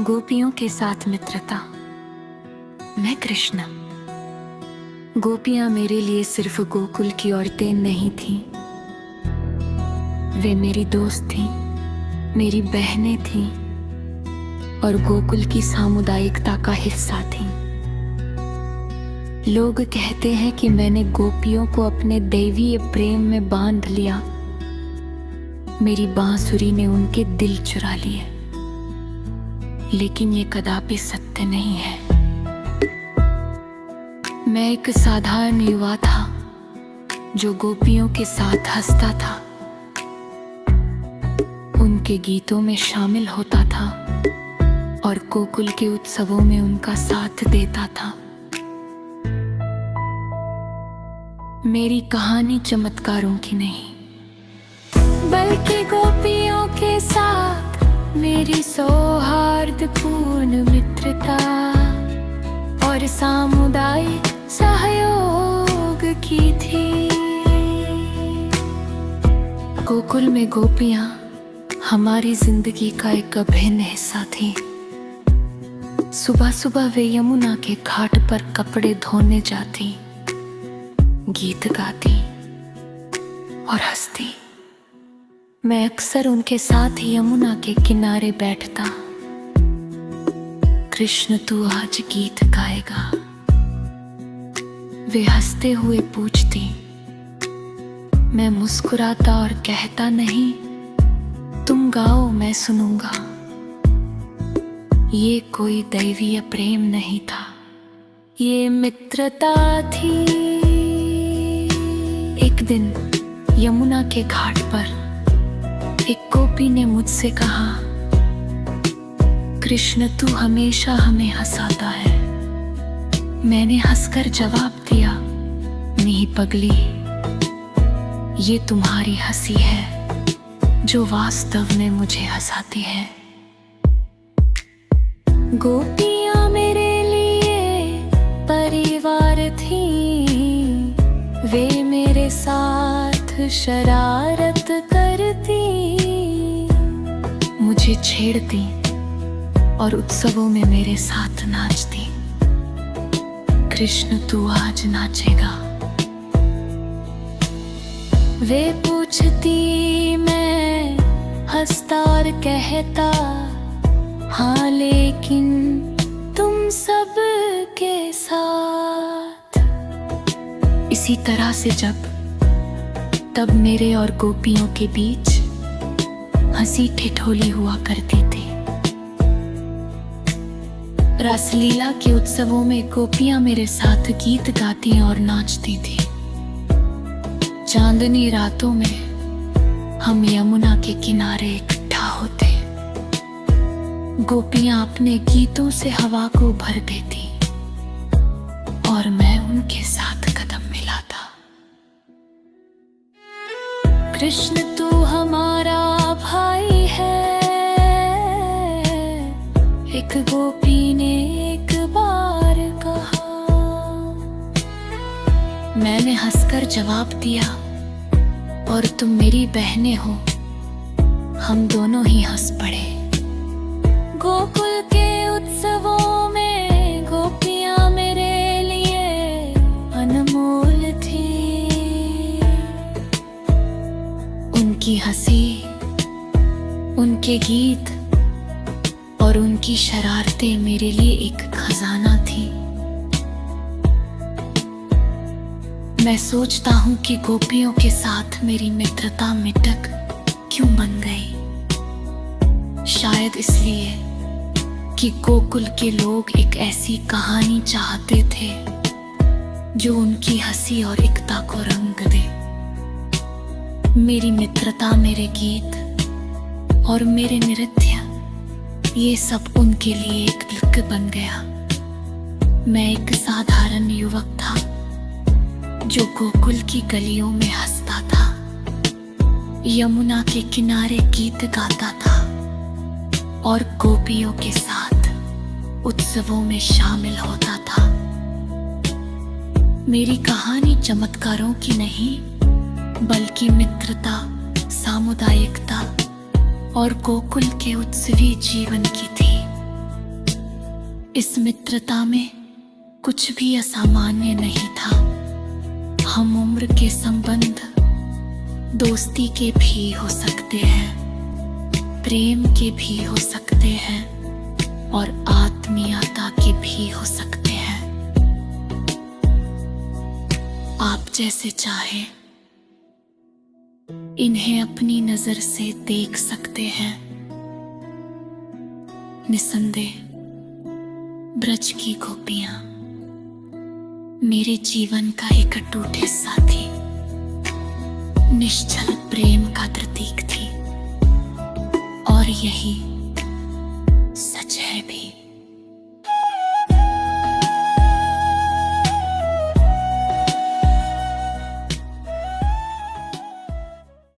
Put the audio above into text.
गोपियों के साथ मित्रता। मैं कृष्ण। गोपियां मेरे लिए सिर्फ गोकुल की औरतें नहीं थीं, वे मेरी दोस्त थीं, मेरी बहनें थीं और गोकुल की सामुदायिकता का हिस्सा थीं। लोग कहते हैं कि मैंने गोपियों को अपने दैवीय प्रेम में बांध लिया। मेरी बांसुरी ने उनके दिल चुरा लिए, लेकिन ये कदापि सत्य नहीं है। मैं एक साधारण युवा था जो गोपियों के साथ हंसता था, उनके गीतों में शामिल होता था और गोकुल के उत्सवों में उनका साथ देता था। मेरी कहानी चमत्कारों की नहीं, बल्कि गोपियों के साथ मेरी सौहार्दपूर्ण मित्रता और सामुदायिक सहयोग की थी। गोकुल में गोपियां हमारी जिंदगी का एक अभिन्न हिस्सा थी। सुबह सुबह वे यमुना के घाट पर कपड़े धोने जाती, गीत गाती और हंसती। मैं अक्सर उनके साथ यमुना के किनारे बैठता। कृष्ण तू आज गीत गाएगा? वे हंसते हुए पूछती। मैं मुस्कुराता और कहता, नहीं, तुम गाओ, मैं सुनूंगा। ये कोई दैवीय प्रेम नहीं था, ये मित्रता थी। एक दिन यमुना के घाट पर एक गोपी ने मुझसे कहा, कृष्ण तू हमेशा हमें हंसाता है। मैंने हंसकर जवाब दिया, नहीं पगली, ये तुम्हारी हंसी है जो वास्तव में मुझे हंसाती है। गोपियां मेरे लिए परिवार थीं, वे मेरे साथ शरारत करती, मुझे छेड़ती और उत्सवों में मेरे साथ नाचती। कृष्ण तू आज नाचेगा? वे पूछती, मैं हंसता और कहता, हाँ, लेकिन तुम सब के साथ। इसी तरह से जब तब मेरे और गोपियों के बीच हंसी ठिठोली हुआ करती थी। रासलीला के उत्सवों में गोपियां मेरे साथ गीत गाती और नाचती थी। चांदनी रातों में हम यमुना के किनारे इकट्ठा होते। गोपियां अपने गीतों से हवा को भर देती और मैं उनके साथ कदम मिलाता। कृष्ण तू हमारा भाई है, एक गोपी ने एक बार कहा। मैंने हंसकर जवाब दिया, और तुम मेरी बहनें हो। हम दोनों ही हंस पड़े। गोकुल के उत्सवों में गोपियां मेरे लिए अनमोल थी। उनकी हंसी, उनके गीत और उनकी शरारतें मेरे लिए एक खजाना थी। मैं सोचता हूँ कि गोपियों के साथ मेरी मित्रता मिटक क्यों बन गई। शायद इसलिए कि गोकुल के लोग एक ऐसी कहानी चाहते थे जो उनकी हंसी और एकता को रंग दे। मेरी मित्रता, मेरे गीत और मेरे नृत्य, ये सब उनके लिए एक तिलक बन गया। मैं एक साधारण युवक था जो गोकुल की गलियों में हंसता था, यमुना के किनारे गीत गाता था और गोपियों के साथ उत्सवों में शामिल होता था। मेरी कहानी चमत्कारों की नहीं, बल्कि मित्रता, सामुदायिकता और गोकुल के उत्सवी जीवन की थी। इस मित्रता में कुछ भी असामान्य नहीं था। हम उम्र के संबंध दोस्ती के भी हो सकते हैं, प्रेम के भी हो सकते हैं और आत्मीयता के भी हो सकते हैं। आप जैसे चाहे इन्हें अपनी नजर से देख सकते हैं। निसंदेह ब्रज की गोपियां मेरे जीवन का एक अटूट हिस्सा थी, निश्चल प्रेम का प्रतीक थी और यही सच है भी।